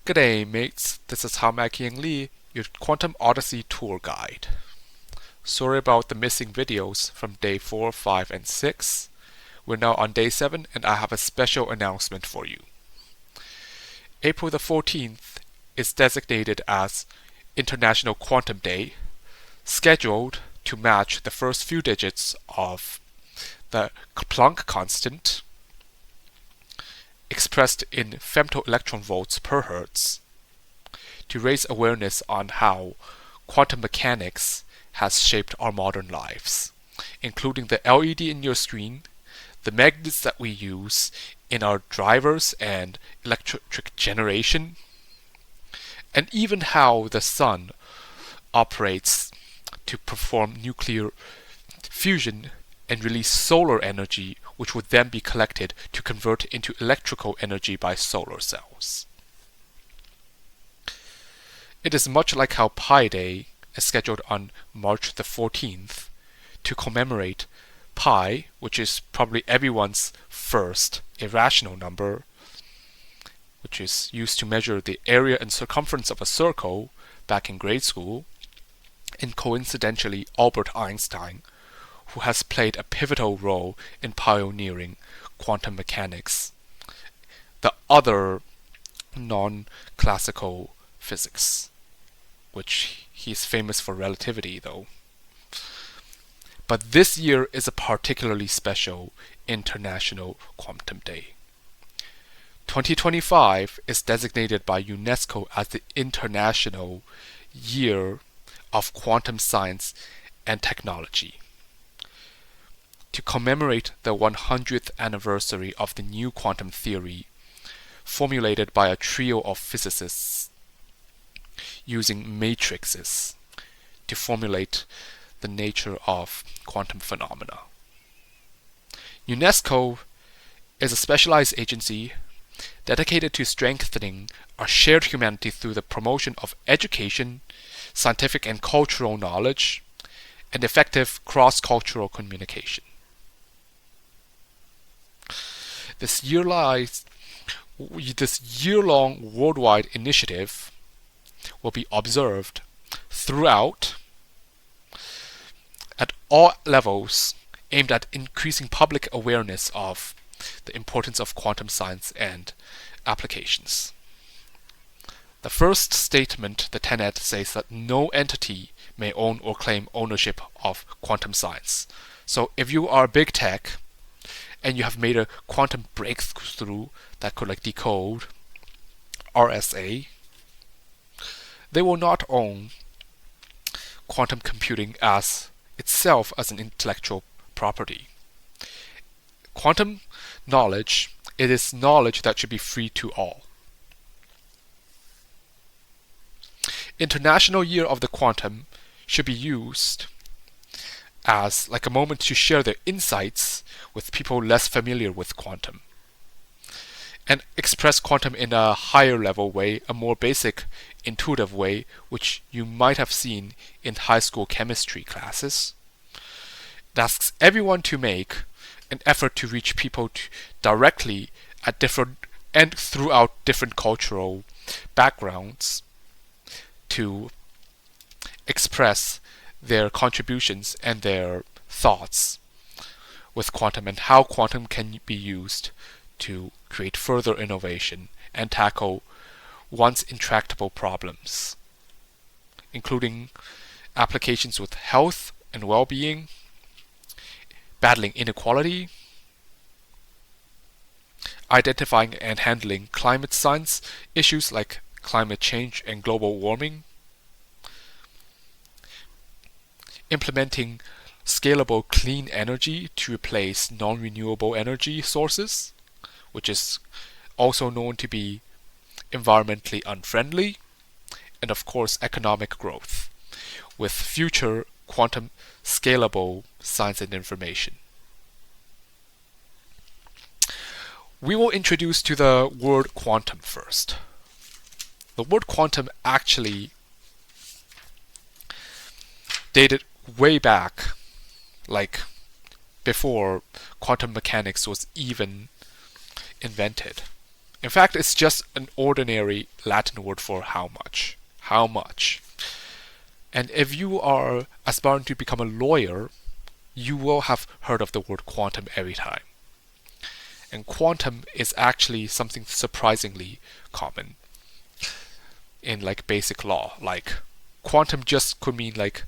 G'day mates, this is Hamaki and Lee, your Quantum Odyssey tour guide. Sorry about the missing videos from day 4, 5, and 6. We're now on day 7 and I have a special announcement for you. April the 14th is designated as International Quantum Day, scheduled to match the first few digits of the Planck constant, expressed in femtoelectron volts per hertz, to raise awareness on how quantum mechanics has shaped our modern lives, including the LED in your screen, the magnets that we use in our drivers and electric generation, and even how the sun operates to perform nuclear fusion and release solar energy, which would then be collected to convert into electrical energy by solar cells. It is much like how Pi Day is scheduled on March the 14th to commemorate pi, which is probably everyone's first irrational number, which is used to measure the area and circumference of a circle back in grade school, and coincidentally Albert Einstein, who has played a pivotal role in pioneering quantum mechanics, the other non-classical physics, which he's famous for relativity though. But this year is a particularly special International Quantum Day. 2025 is designated by UNESCO as the International Year of Quantum Science and Technology, to commemorate the 100th anniversary of the new quantum theory formulated by a trio of physicists using matrices to formulate the nature of quantum phenomena. UNESCO is a specialized agency dedicated to strengthening our shared humanity through the promotion of education, scientific and cultural knowledge, and effective cross-cultural communication. This year-long worldwide initiative will be observed throughout at all levels, aimed at increasing public awareness of the importance of quantum science and applications. The first statement, the tenet, says that no entity may own or claim ownership of quantum science. So if you are big tech and you have made a quantum breakthrough that could decode RSA, they will not own quantum computing as itself as an intellectual property. Quantum knowledge, it is knowledge that should be free to all. International Year of the Quantum should be used as a moment to share their insights with people less familiar with quantum, and express quantum in a higher level way, a more basic, intuitive way, which you might have seen in high school chemistry classes. It asks everyone to make an effort to reach people directly at different and throughout different cultural backgrounds to express their contributions and their thoughts with quantum and how quantum can be used to create further innovation and tackle once intractable problems, including applications with health and well-being, battling inequality, identifying and handling climate science issues like climate change and global warming, implementing scalable clean energy to replace non-renewable energy sources, which is also known to be environmentally unfriendly, and of course economic growth, with future quantum scalable science and information. We will introduce to the word quantum first. The word quantum actually dated way back, before quantum mechanics was even invented. In fact, it's just an ordinary Latin word for how much. How much. And if you are aspiring to become a lawyer, you will have heard of the word quantum every time. And quantum is actually something surprisingly common in like basic law. Like quantum just could mean like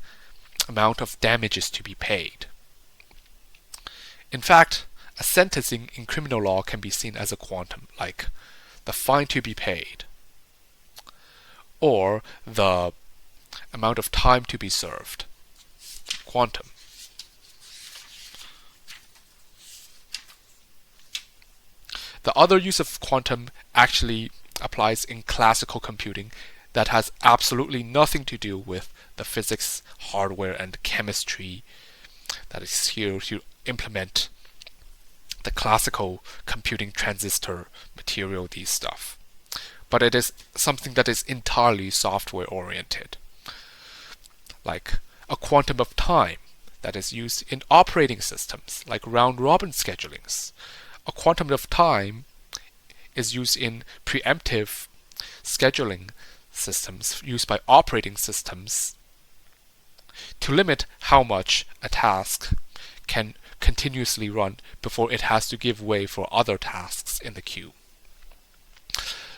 amount of damages to be paid. In fact, a sentencing in criminal law can be seen as a quantum, like the fine to be paid, or the amount of time to be served. Quantum. The other use of quantum actually applies in classical computing that has absolutely nothing to do with the physics, hardware, and chemistry that is here to implement the classical computing transistor material, these stuff. But it is something that is entirely software oriented, like a quantum of time that is used in operating systems like round-robin schedulings. A quantum of time is used in preemptive scheduling systems used by operating systems to limit how much a task can continuously run before it has to give way for other tasks in the queue.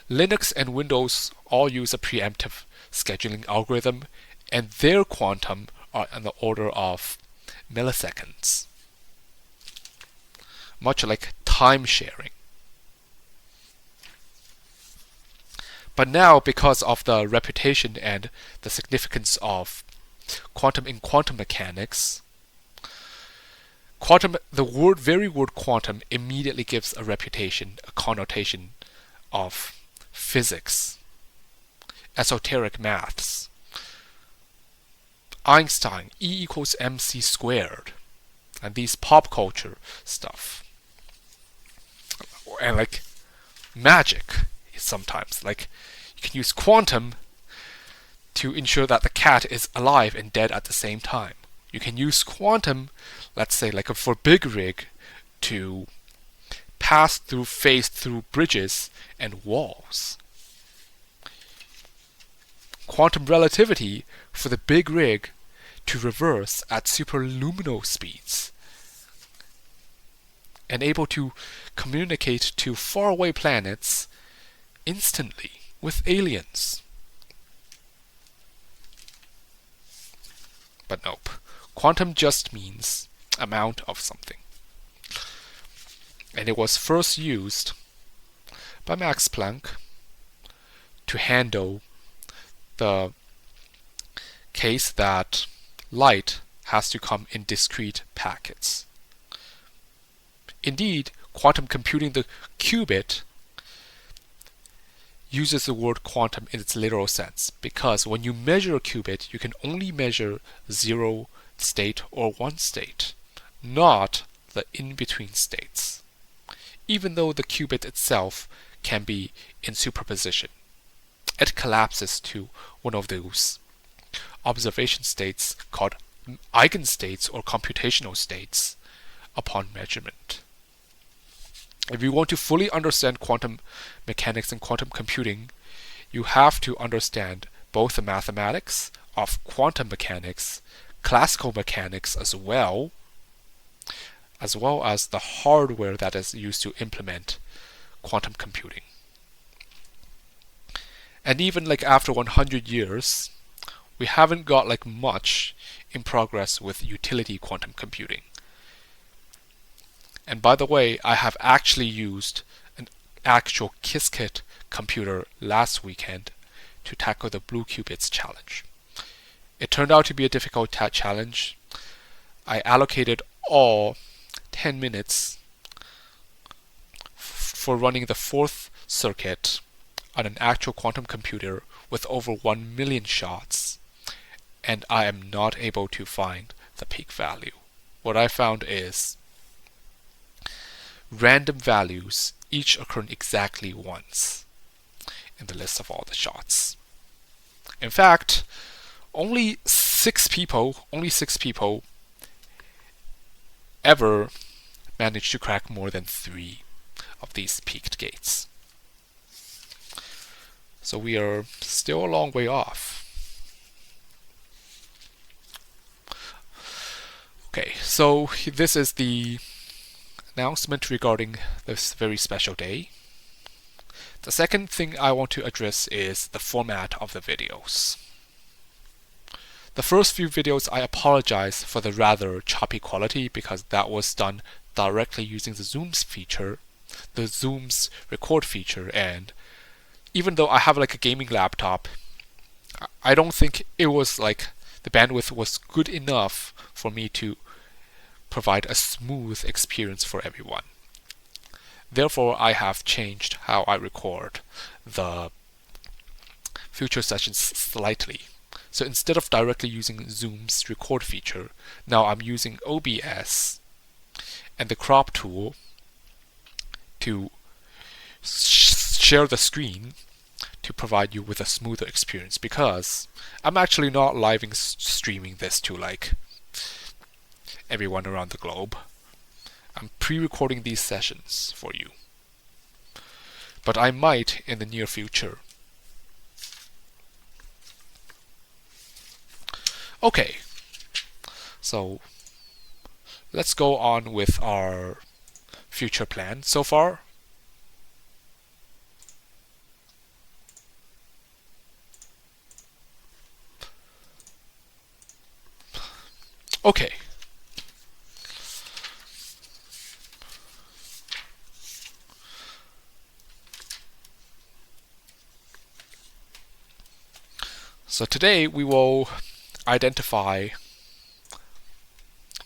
Linux and Windows all use a preemptive scheduling algorithm, and their quantum are in the order of milliseconds, much like time sharing. But now, because of the reputation and the significance of quantum in quantum mechanics, the very word quantum immediately gives a reputation, a connotation of physics, esoteric maths. Einstein, E equals mc squared, and these pop culture stuff. And like magic sometimes, like you can use quantum to ensure that the cat is alive and dead at the same time. You can use quantum, let's say like for big rig, to phase through bridges and walls. Quantum relativity for the big rig to reverse at superluminal speeds, and able to communicate to faraway planets instantly with aliens. But nope, quantum just means amount of something. And it was first used by Max Planck to handle the case that light has to come in discrete packets. Indeed, quantum computing, the qubit, uses the word quantum in its literal sense, because when you measure a qubit, you can only measure 0 state or 1 state, not the in-between states, even though the qubit itself can be in superposition. It collapses to one of those observation states called eigenstates or computational states upon measurement. If you want to fully understand quantum mechanics and quantum computing, you have to understand both the mathematics of quantum mechanics, classical mechanics as well as the hardware that is used to implement quantum computing. And even like after 100 years, we haven't got like much in progress with utility quantum computing. And by the way, I have actually used an actual Qiskit computer last weekend to tackle the blue qubits challenge. It turned out to be a difficult challenge. I allocated all 10 minutes for running the fourth circuit on an actual quantum computer with over 1 million shots, and I am not able to find the peak value. What I found is random values each occurring exactly once in the list of all the shots. In fact, only six people ever managed to crack more than 3 of these peaked gates. So we are still a long way off. Okay, so this is the announcement regarding this very special day. The second thing I want to address is the format of the videos. The first few videos, I apologize for the rather choppy quality because that was done directly using the Zoom's record feature, and even though I have like a gaming laptop, I don't think it was like the bandwidth was good enough for me to provide a smooth experience for everyone. Therefore, I have changed how I record the future sessions slightly. So instead of directly using Zoom's record feature, now I'm using OBS and the crop tool to share the screen to provide you with a smoother experience, because I'm actually not live streaming this to like everyone around the globe. I'm pre-recording these sessions for you, but I might in the near future. Okay, so let's go on with our future plan so far. Okay. So today we will identify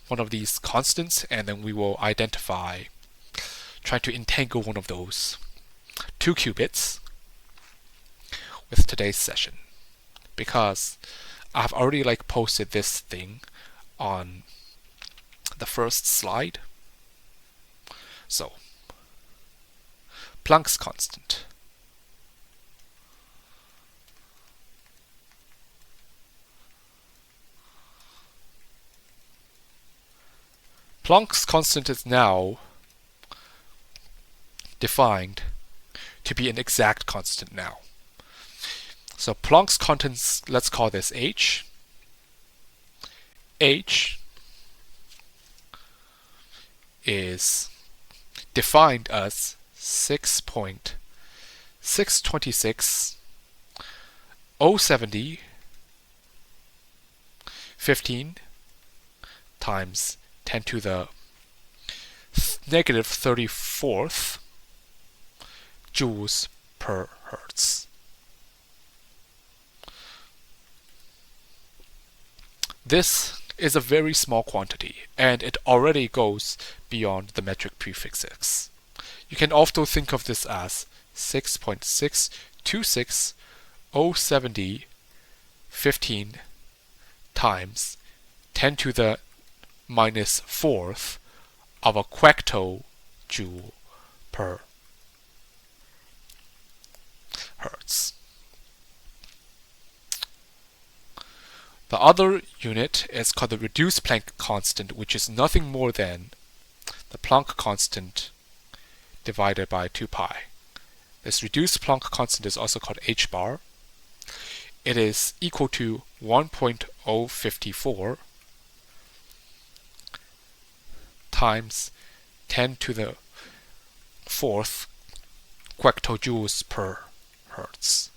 one of these constants, and then we will try to entangle one of those 2 qubits with today's session, because I've already like posted this thing on the first slide. So Planck's constant. Planck's constant is now defined to be an exact constant now. So Planck's constant, let's call this H. H is defined as 6.626 070 15 times 10 to the negative 34th joules per hertz. This is a very small quantity, and it already goes beyond the metric prefixes. You can also think of this as 6.626 070 15 times 10 to the minus 4th of a quectojoule per hertz. The other unit is called the reduced Planck constant, which is nothing more than the Planck constant divided by 2 pi. This reduced Planck constant is also called h bar. It is equal to 1.054 times 10 to the 4th quectojoules per hertz.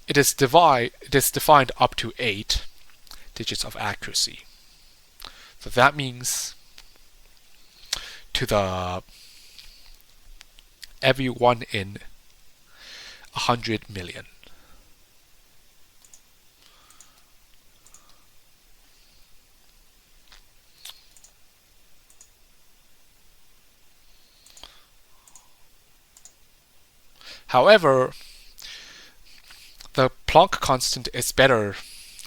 It is defined up to 8 digits of accuracy. So that means to the every 1 in 100 million. However, the Planck constant is better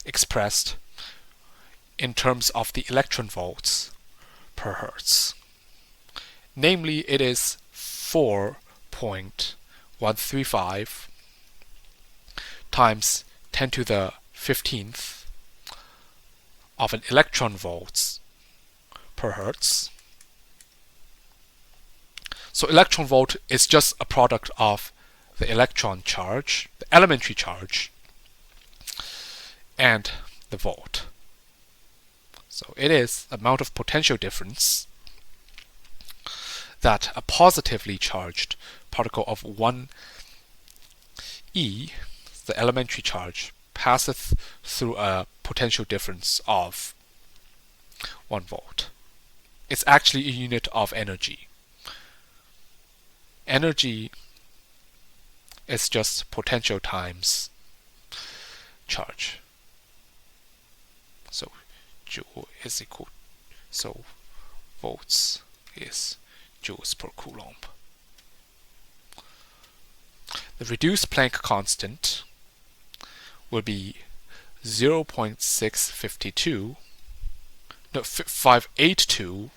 expressed in terms of the electron volts per hertz. Namely, it is 4.135 times 10 to the 15th of an electron volts per hertz. So electron volt is just a product of the electron charge, the elementary charge, and the volt. So it is the amount of potential difference that a positively charged particle of 1 e, the elementary charge, passeth through a potential difference of 1 volt. It's actually a unit of energy. Energy is just potential times charge. So joule is equal, so volts is joules per coulomb. The reduced Planck constant will be 582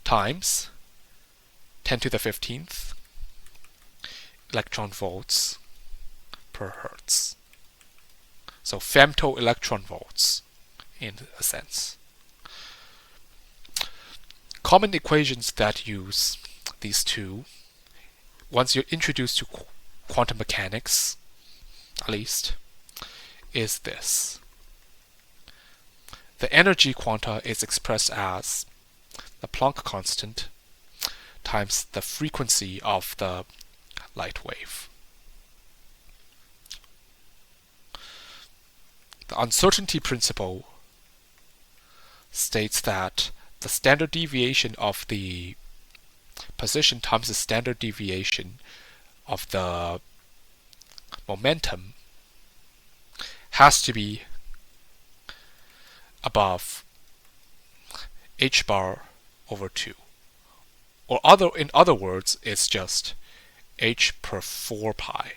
times 10 to the 15th electron volts per hertz. So femto electron volts in a sense. Common equations that use these two, once you're introduced to quantum mechanics, at least, is this. The energy quanta is expressed as the Planck constant times the frequency of the light wave. The uncertainty principle states that the standard deviation of the position times the standard deviation of the momentum has to be above h bar over 2. Or in other words, it's just h per 4 pi.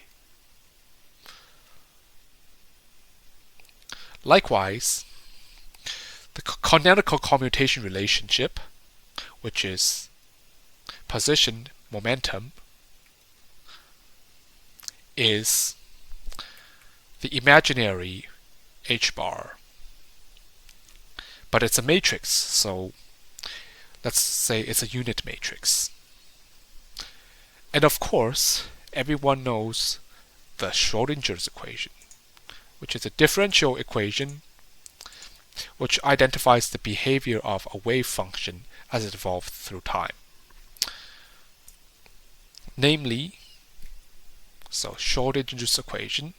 Likewise, the canonical commutation relationship, which is position momentum, is the imaginary h bar. But it's a matrix, so let's say it's a unit matrix. And of course, everyone knows the Schrodinger's equation, which is a differential equation which identifies the behavior of a wave function as it evolved through time. Namely, so Schrodinger's equation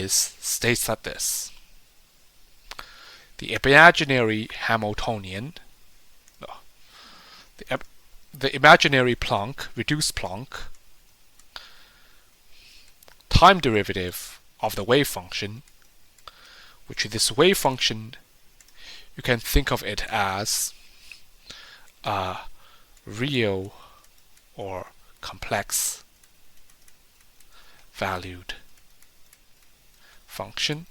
states that this: the imaginary Hamiltonian, the imaginary Planck, reduced Planck, time derivative of the wave function, which this wave function, you can think of it as a real or complex valued function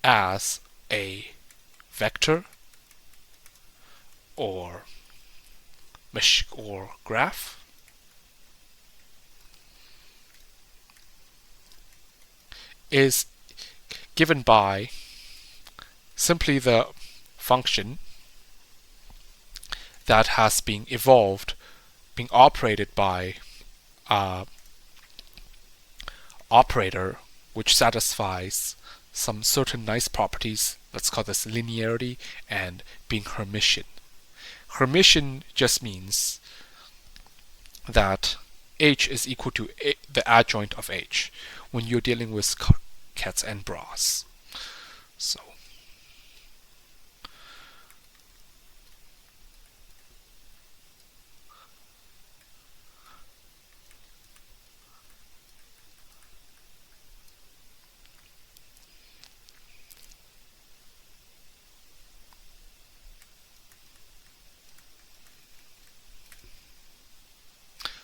as a vector or graph is given by simply the function that has been evolved, being operated by an operator which satisfies some certain nice properties. Let's call this linearity and being Hermitian. Hermitian just means that H is equal to the adjoint of H when you're dealing with cats and bras.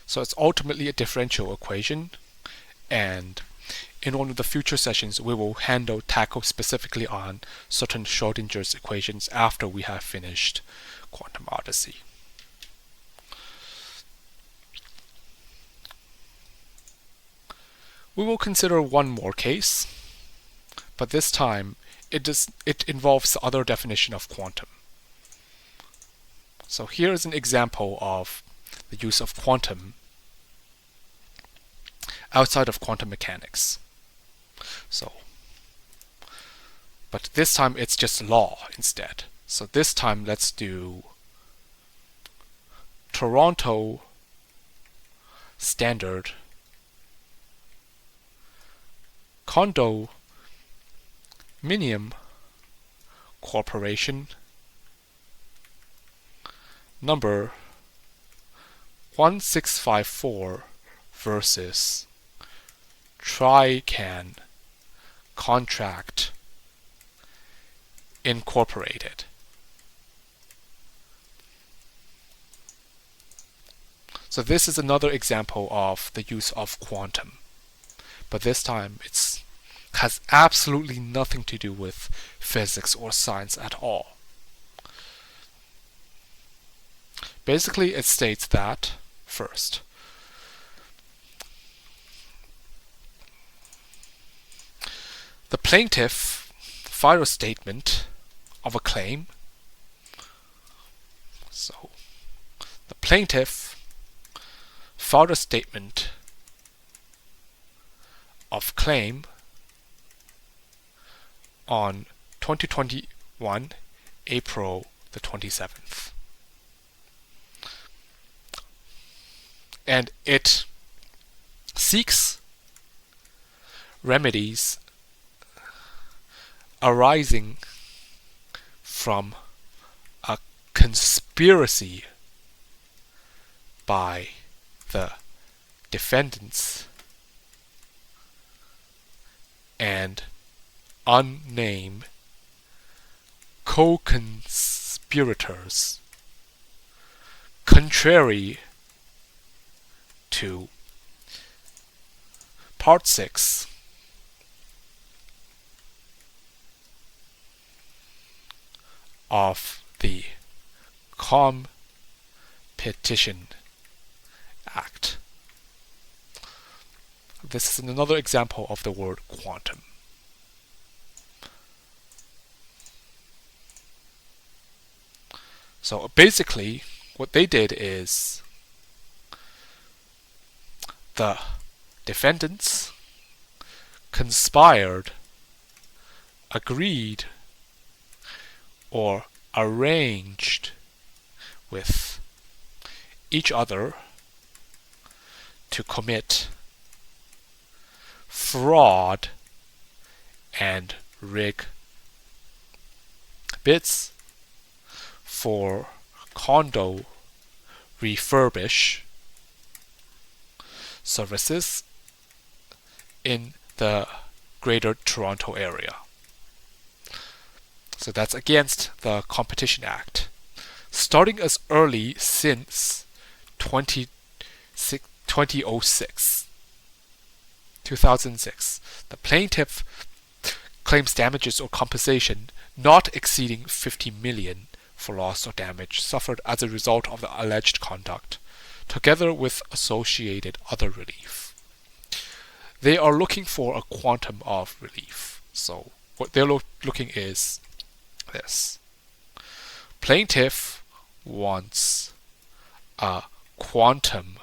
So it's ultimately a differential equation, and in one of the future sessions, we will tackle specifically on certain Schrodinger's equations after we have finished Quantum Odyssey. We will consider one more case, but this time it involves the other definition of quantum. So here is an example of the use of quantum outside of quantum mechanics. But this time it's just law instead. So this time let's do Toronto Standard Condominium Corporation number 1654 versus Trican Contract Incorporated. So this is another example of the use of quantum, but this time it has absolutely nothing to do with physics or science at all. Basically, it states that, first, the plaintiff filed a statement of a claim. So, the plaintiff filed a statement of claim on 2021, April the 27th. And it seeks remedies arising from a conspiracy by the defendants and unnamed co-conspirators, contrary to Part 6 of the Competition Act. This is another example of the word quantum. So basically, what they did is the defendants conspired, agreed, or arranged with each other to commit fraud and rig bids for condo refurbish services in the Greater Toronto Area. So that's against the Competition Act. Starting as early since 2006, the plaintiff claims damages or compensation not exceeding $50 million for loss or damage suffered as a result of the alleged conduct, together with associated other relief. They are looking for a quantum of relief. So what they're looking is this. Plaintiff wants a quantum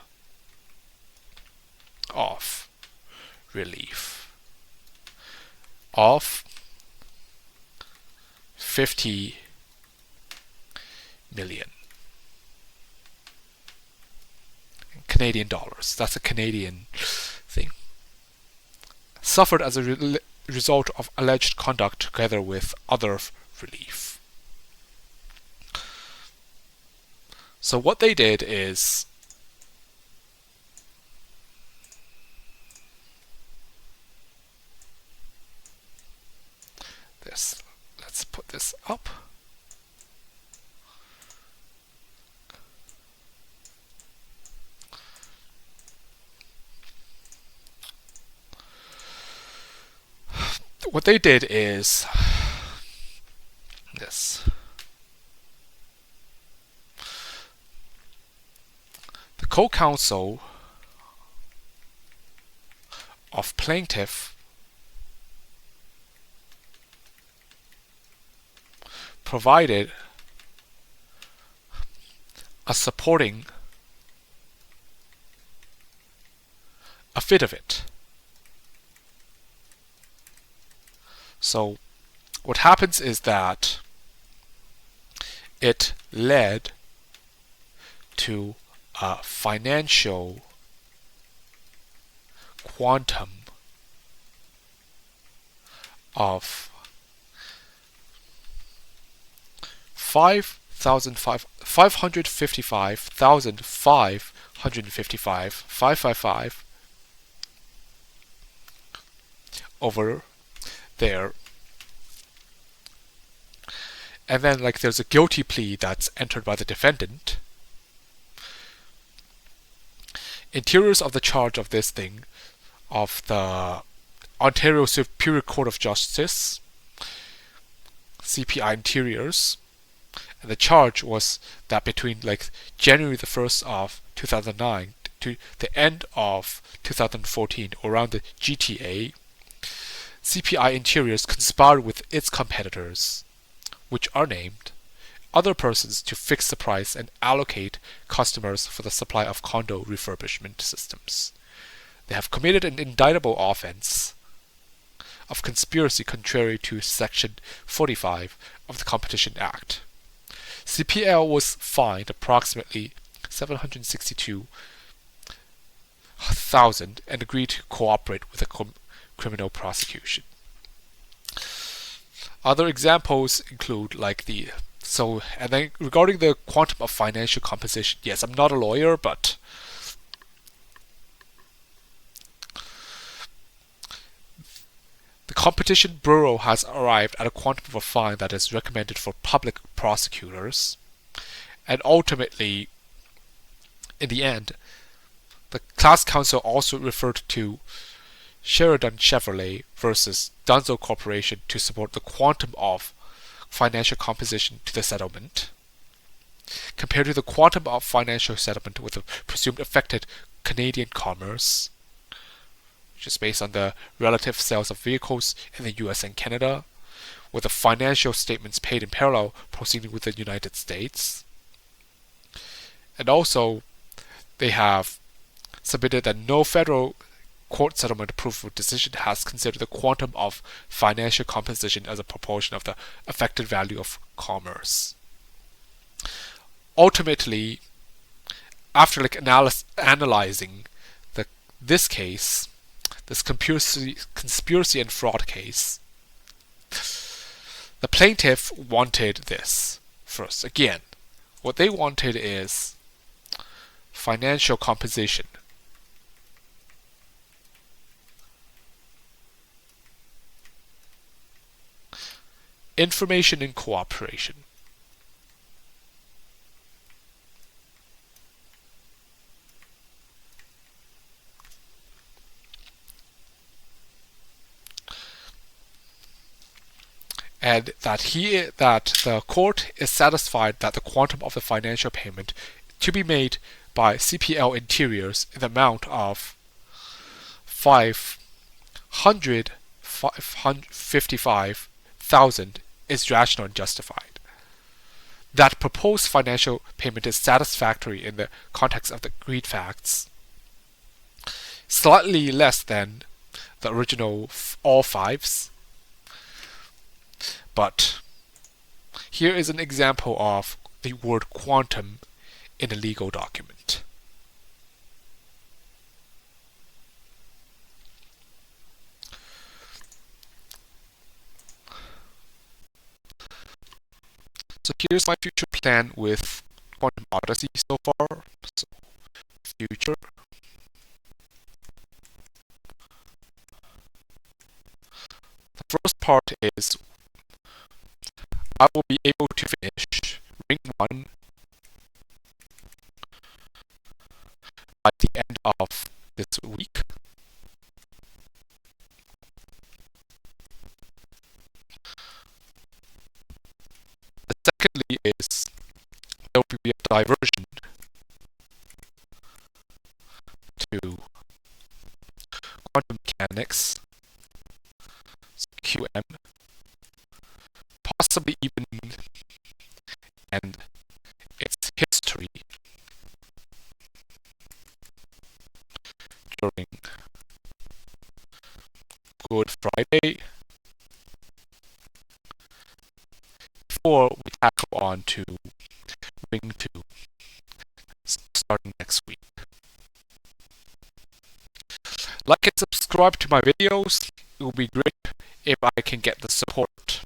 of relief of $50 million Canadian dollars. That's a Canadian thing. Suffered as a result of alleged conduct together with other relief. So what they did is this. Let's put this up. what they did is this. The co-counsel of plaintiff provided a supporting affidavit. So what happens is that it led to a financial quantum of 555,555 over there. And then like there's a guilty plea that's entered by the defendant. Interiors of the charge of this thing of the Ontario Superior Court of Justice, CPI Interiors, and the charge was that between like January the 1st of 2009 to the end of 2014, or around the GTA, CPI Interiors conspired with its competitors, which are named, other persons to fix the price and allocate customers for the supply of condo refurbishment systems. They have committed an indictable offense of conspiracy contrary to Section 45 of the Competition Act. CPL was fined approximately $762,000 and agreed to cooperate with the criminal prosecution. Other examples include like and then regarding the quantum of financial composition, yes, I'm not a lawyer, but the Competition Bureau has arrived at a quantum of a fine that is recommended for public prosecutors, and ultimately, in the end, the class counsel also referred to Sheridan Chevrolet versus Dunzo Corporation to support the quantum of financial composition to the settlement, compared to the quantum of financial settlement with the presumed affected Canadian commerce, which is based on the relative sales of vehicles in the US and Canada, with the financial statements paid in parallel proceeding with the United States. And also, they have submitted that no federal court settlement approval decision has considered the quantum of financial composition as a proportion of the affected value of commerce. Ultimately, after like analyzing this case, this conspiracy and fraud case, the plaintiff wanted this first. Again, what they wanted is financial composition. Information and cooperation. And that the court is satisfied that the quantum of the financial payment to be made by CPL Interiors in the amount of 555,000 is rational and justified. That proposed financial payment is satisfactory in the context of the agreed facts, slightly less than the original all fives. But here is an example of the word quantum in a legal document. So here's my future plan with Quantum Odyssey so far. So future. The first part is I will be able to finish Ring 1 by the end of this week. diversion to quantum mechanics, QM, possibly even and its history during Good Friday, before we tackle on to Ring 2 starting next week. Like and subscribe to my videos. It will be great if I can get the support,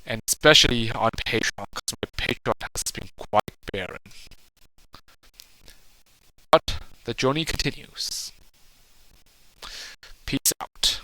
and especially on Patreon, because my Patreon has been quite barren. But the journey continues. Peace out.